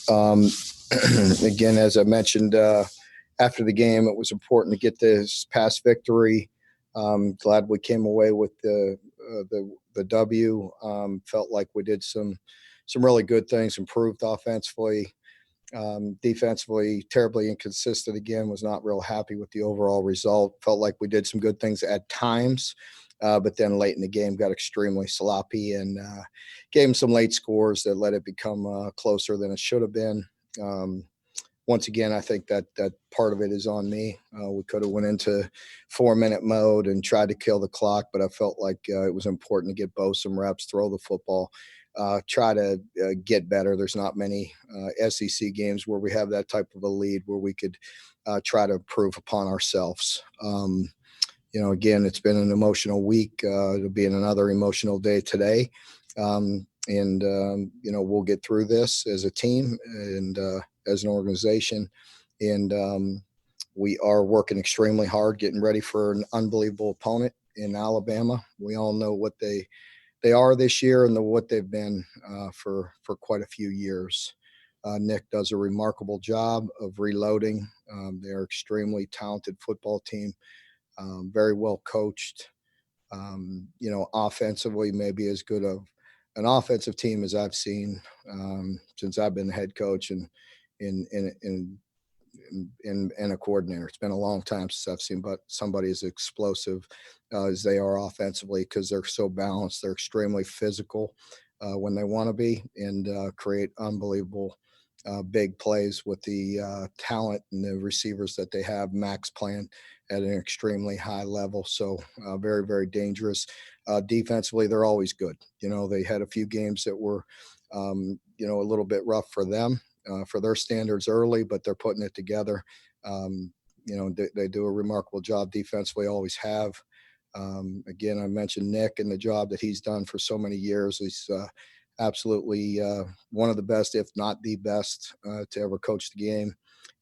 Um, again, as I mentioned after the game, it was important to get this past victory. Glad we came away with the W. Felt like we did some really good things, improved offensively. Defensively, terribly inconsistent again, was not real happy with the overall result. Felt like we did some good things at times, but then late in the game got extremely sloppy and gave them some late scores that let it become closer than it should have been. Once again, I think that part of it is on me. We could have went into 4-minute mode and tried to kill the clock, but I felt like it was important to get Bo some reps, throw the football, try to get better. There's not many SEC games where we have that type of a lead where we could try to improve upon ourselves. Again, it's been an emotional week. It'll be another emotional day today. We'll get through this as a team and as an organization. And we are working extremely hard, getting ready for an unbelievable opponent in Alabama. We all know what they are this year and what they've been for quite a few years. Nick does a remarkable job of reloading. They're extremely talented football team, very well coached. Offensively, maybe as good of an offensive team as I've seen since I've been the head coach and a coordinator. It's been a long time since I've seen somebody as explosive as they are offensively, because they're so balanced. They're extremely physical when they want to be, and create unbelievable big plays with the talent and the receivers that they have. Max playing at an extremely high level, so very, very dangerous. Defensively, they're always good. They had a few games that were a little bit rough for them, for their standards early, but they're putting it together. They do a remarkable job defensively, always have. Again, I mentioned Nick and the job that he's done for so many years. He's absolutely one of the best, if not the best, to ever coach the game.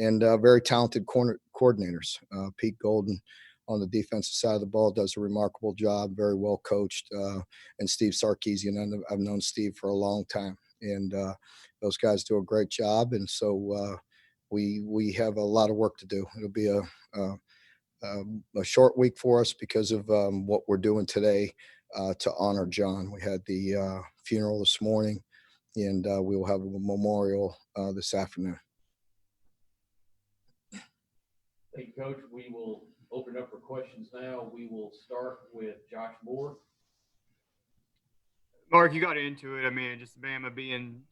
And very talented coordinators. Pete Golden on the defensive side of the ball does a remarkable job, very well coached. And Steve Sarkisian, I've known Steve for a long time. And those guys do a great job. And so we have a lot of work to do. It'll be a short week for us because of what we're doing today to honor John. We had the funeral this morning, and we will have a memorial this afternoon. Thank you, Coach. We will open up for questions now. We will start with Josh Moore. Mark, you got into it. I mean, just Bama being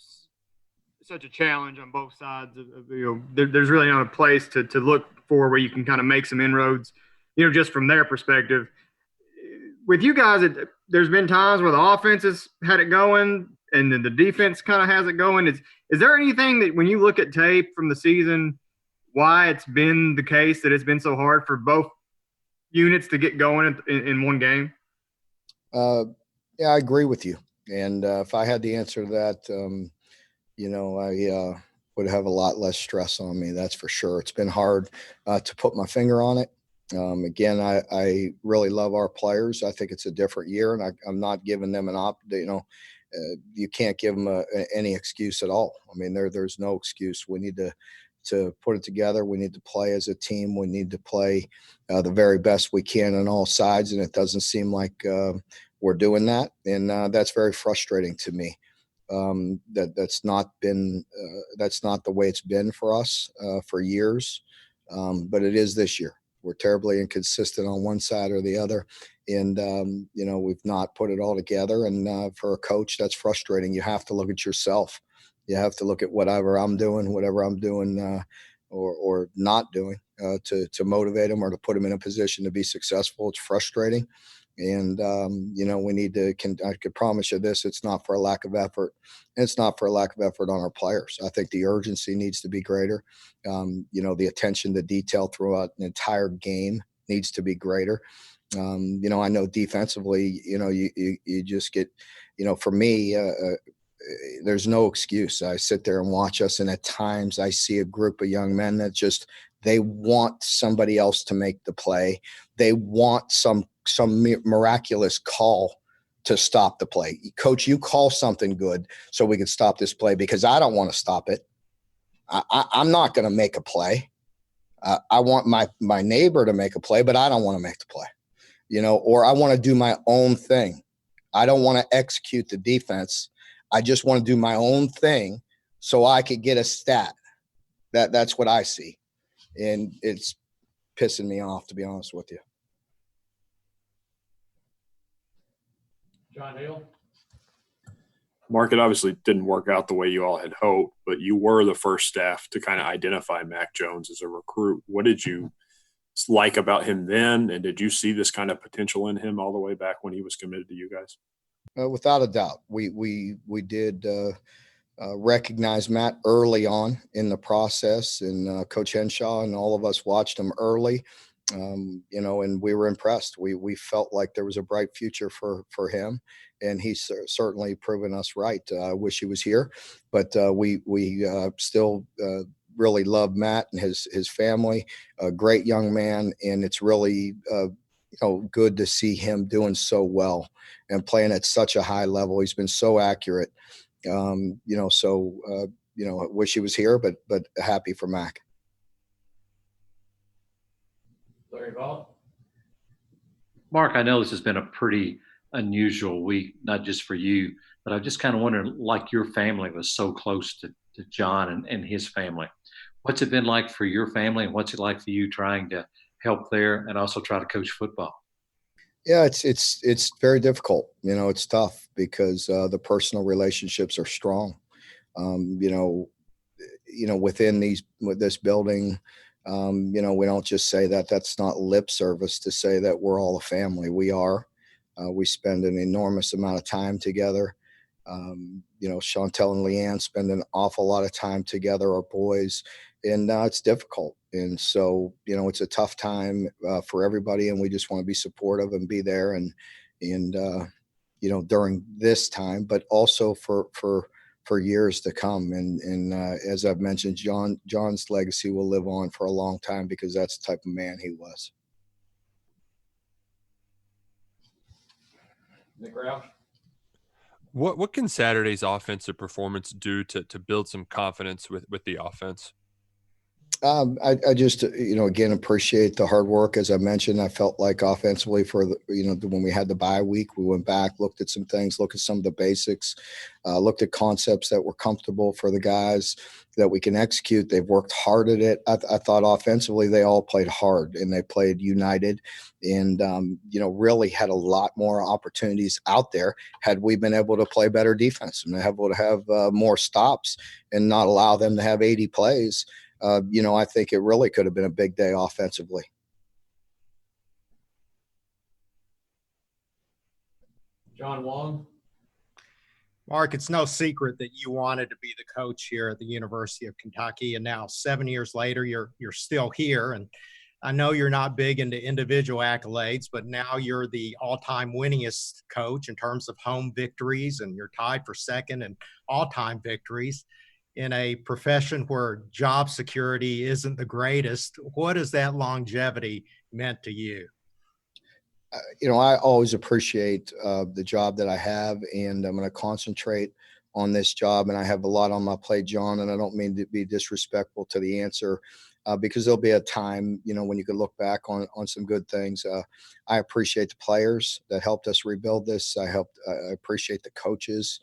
such a challenge on both sides. There's really not a place to look for where you can kind of make some inroads, just from their perspective. With you guys, there's been times where the offense has had it going and then the defense kind of has it going. Is there anything that when you look at tape from the season, why it's been the case that it's been so hard for both units to get going in one game? Yeah, I agree with you. And if I had the answer to that, I would have a lot less stress on me. That's for sure. It's been hard to put my finger on it. Again, I really love our players. I think it's a different year, and I'm not giving them you can't give them any excuse at all. I mean, there's no excuse. We need to put it together. We need to play as a team. We need to play the very best we can on all sides, and it doesn't seem like we're doing that, and that's very frustrating to me. That's not the way it's been for us for years, but it is this year. We're terribly inconsistent on one side or the other, and we've not put it all together. And for a coach, that's frustrating. You have to look at yourself. You have to look at whatever I'm doing or not doing to motivate them or to put them in a position to be successful. It's frustrating. And, we need to, I could promise you this, it's not for a lack of effort. And it's not for a lack of effort on our players. I think the urgency needs to be greater. The attention to detail throughout an entire game needs to be greater. I know defensively, you just get, for me, there's no excuse. I sit there and watch us, and at times I see a group of young men that they want somebody else to make the play. They want some miraculous call to stop the play. Coach, you call something good so we can stop this play because I don't want to stop it. I'm not going to make a play. I want my neighbor to make a play, but I don't want to make the play, or I want to do my own thing. I don't want to execute the defense. I just want to do my own thing so I could get a stat. That's what I see. And it's pissing me off, to be honest with you. John Hill? Mark, it obviously didn't work out the way you all had hoped, but you were the first staff to kind of identify Mac Jones as a recruit. What did you like about him then, and did you see this kind of potential in him all the way back when he was committed to you guys? Without a doubt, we did recognize Matt early on in the process, and Coach Henshaw and all of us watched him early. And we were impressed. We felt like there was a bright future for him, and he's certainly proven us right. I wish he was here, but we still really love Matt and his family. A great young man, and it's really good to see him doing so well and playing at such a high level. He's been so accurate. I wish he was here, but happy for Mac. Larry Ball? Mark, I know this has been a pretty unusual week, not just for you, but I just kind of wonder, like your family was so close to John and his family. What's it been like for your family, and what's it like for you trying to help there and also try to coach football? Yeah, it's very difficult. It's tough because the personal relationships are strong. Within this building, we don't just say that. That's not lip service to say that we're all a family. We are. We spend an enormous amount of time together. Chantel and Leanne spend an awful lot of time together, our boys, and it's difficult. And so, it's a tough time for everybody, and we just want to be supportive and be there and during this time, but also for years to come. And as I've mentioned, John's legacy will live on for a long time because that's the type of man he was. Nick Roush? What can Saturday's offensive performance do to build some confidence with the offense? I just, again, appreciate the hard work. As I mentioned, I felt like offensively when we had the bye week, we went back, looked at some things, looked at some of the basics, looked at concepts that were comfortable for the guys that we can execute. They've worked hard at it. I thought offensively, they all played hard and they played united and, really had a lot more opportunities out there had we been able to play better defense and able to have more stops and not allow them to have 80 plays. I think it really could have been a big day offensively. John Wong? Mark, it's no secret that you wanted to be the coach here at the University of Kentucky, and now 7 years later, you're still here. And I know you're not big into individual accolades, but now you're the all-time winningest coach in terms of home victories, and you're tied for second in all-time victories. In a profession where job security isn't the greatest, what has that longevity meant to you? I always appreciate the job that I have, and I'm going to concentrate on this job. And I have a lot on my plate, John, and I don't mean to be disrespectful to the answer because there'll be a time, when you can look back on some good things. I appreciate the players that helped us rebuild this. I appreciate the coaches,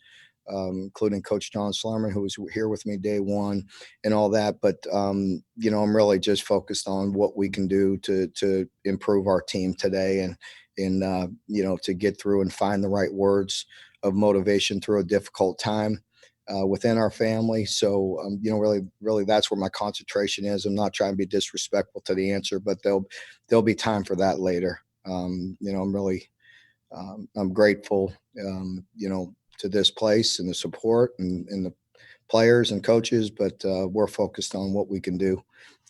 including Coach John Schlarman, who was here with me day one and all that. But, I'm really just focused on what we can do to improve our team today and to get through and find the right words of motivation through a difficult time within our family. So, really that's where my concentration is. I'm not trying to be disrespectful to the answer, but there'll be time for that later. I'm grateful, to this place and the support and the players and coaches, but we're focused on what we can do.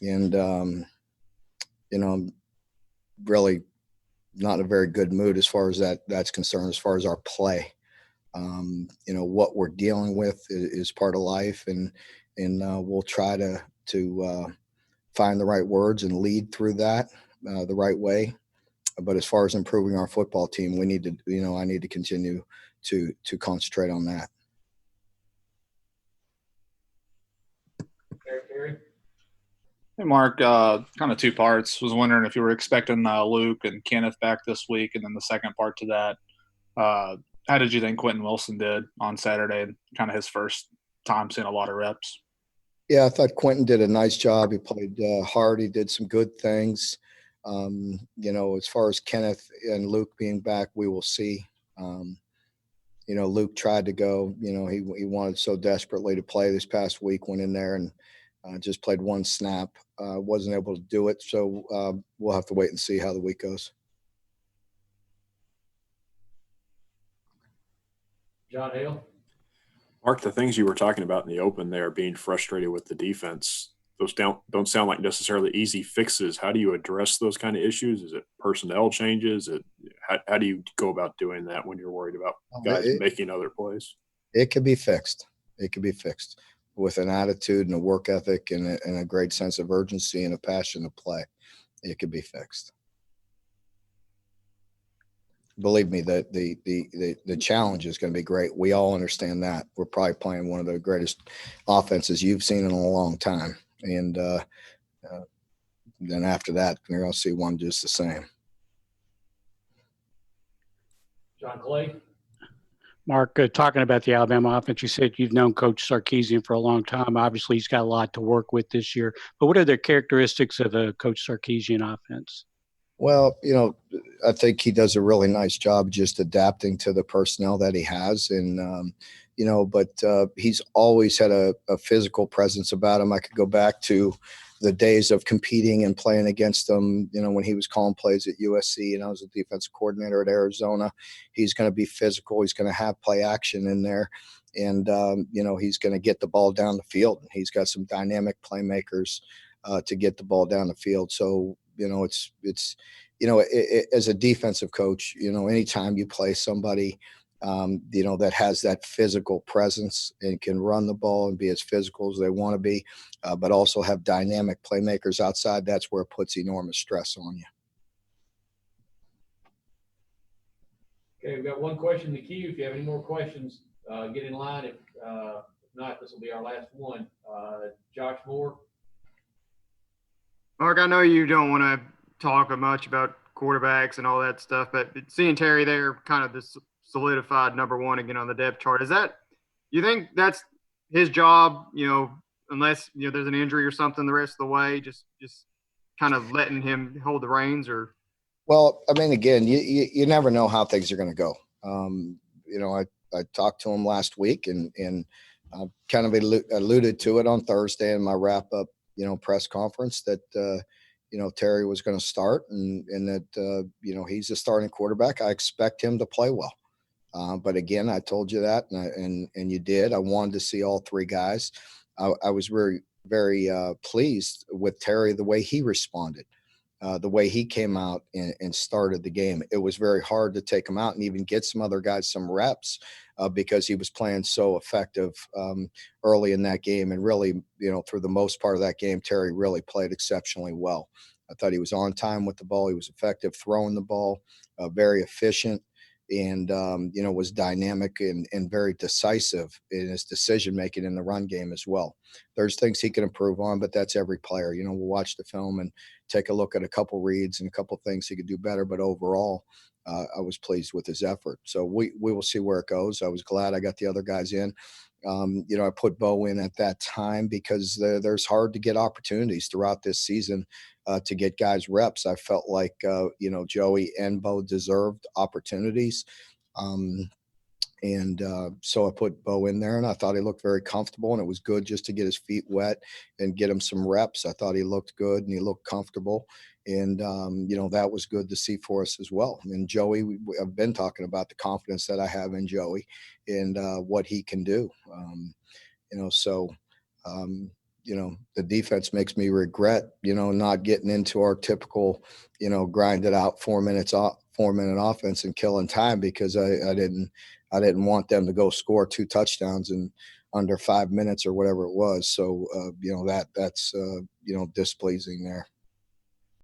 And, I'm really not in a very good mood as far as that's concerned, as far as our play. What we're dealing with is part of life, and we'll try to find the right words and lead through that the right way. but as far as improving our football team, we need to, I need to continue to concentrate on that. Terry? Hey, Mark, kind of two parts. Was wondering if you were expecting Luke and Kenneth back this week, and then the second part to that, how did you think Quentin Wilson did on Saturday? Kind of his first time seeing a lot of reps. Yeah, I thought Quentin did a nice job. He played hard. He did some good things. As far as Kenneth and Luke being back, we will see. Luke tried to go. He wanted so desperately to play this past week. Went in there and just played one snap. Wasn't able to do it. So we'll have to wait and see how the week goes. John Hale? Mark, the things you were talking about in the open there, being frustrated with the defense, those don't sound like necessarily easy fixes. How do you address those kind of issues? Is it personnel changes? How do you go about doing that when you're worried about guys making other plays? It could be fixed. It could be fixed with an attitude and a work ethic and a great sense of urgency and a passion to play. It could be fixed. Believe me, the challenge is going to be great. We all understand that. We're probably playing one of the greatest offenses you've seen in a long time. And then after that, you're going to see one just the same. John Clay? Mark, talking about the Alabama offense, you said you've known Coach Sarkisian for a long time. Obviously, he's got a lot to work with this year. But what are the characteristics of a Coach Sarkisian offense? Well, I think he does a really nice job just adapting to the personnel that he has. And, but he's always had a physical presence about him. I could go back to the days of competing and playing against him, when he was calling plays at USC and I was a defensive coordinator at Arizona. He's going to be physical. He's going to have play action in there. And, he's going to get the ball down the field. He's got some dynamic playmakers to get the ball down the field. So, it's as a defensive coach, anytime you play somebody, that has that physical presence and can run the ball and be as physical as they want to be, but also have dynamic playmakers outside, that's where it puts enormous stress on you. Okay, we've got one question in the queue. If you have any more questions, get in line. If not, this will be our last one. Josh Moore. Mark, I know you don't want to talk much about quarterbacks and all that stuff, but seeing Terry there, kind of this solidified number one again on the depth chart, you think that's his job, unless, there's an injury or something the rest of the way, just kind of letting him hold the reins? Or? Well, I mean, again, you never know how things are going to go. I talked to him last week and kind of alluded to it on Thursday in my wrap up, press conference that, Terry was going to start and that, he's a starting quarterback. I expect him to play well. But again, I told you that and you did. I wanted to see all three guys. I was very, very pleased with Terry, the way he responded, the way he came out and started the game. It was very hard to take him out and even get some other guys some reps because he was playing so effective early in that game. And really, through the most part of that game, Terry really played exceptionally well. I thought he was on time with the ball. He was effective throwing the ball, very efficient, and, was dynamic and very decisive in his decision-making in the run game as well. There's things he can improve on, but that's every player. We'll watch the film and take a look at a couple reads and a couple things he could do better. But overall, I was pleased with his effort. So we will see where it goes. I was glad I got the other guys in. I put Bo in at that time because there's hard to get opportunities throughout this season to get guys reps. I felt like, Joey and Bo deserved opportunities. So I put Bo in there and I thought he looked very comfortable and it was good just to get his feet wet and get him some reps. I thought he looked good and he looked comfortable. And, that was good to see for us as well. And Joey, I've been talking about the confidence that I have in Joey and what he can do. The defense makes me regret, not getting into our typical, grinded out 4-minute offense and killing time because I didn't want them to go score 2 touchdowns in under 5 minutes or whatever it was. So, that's displeasing there.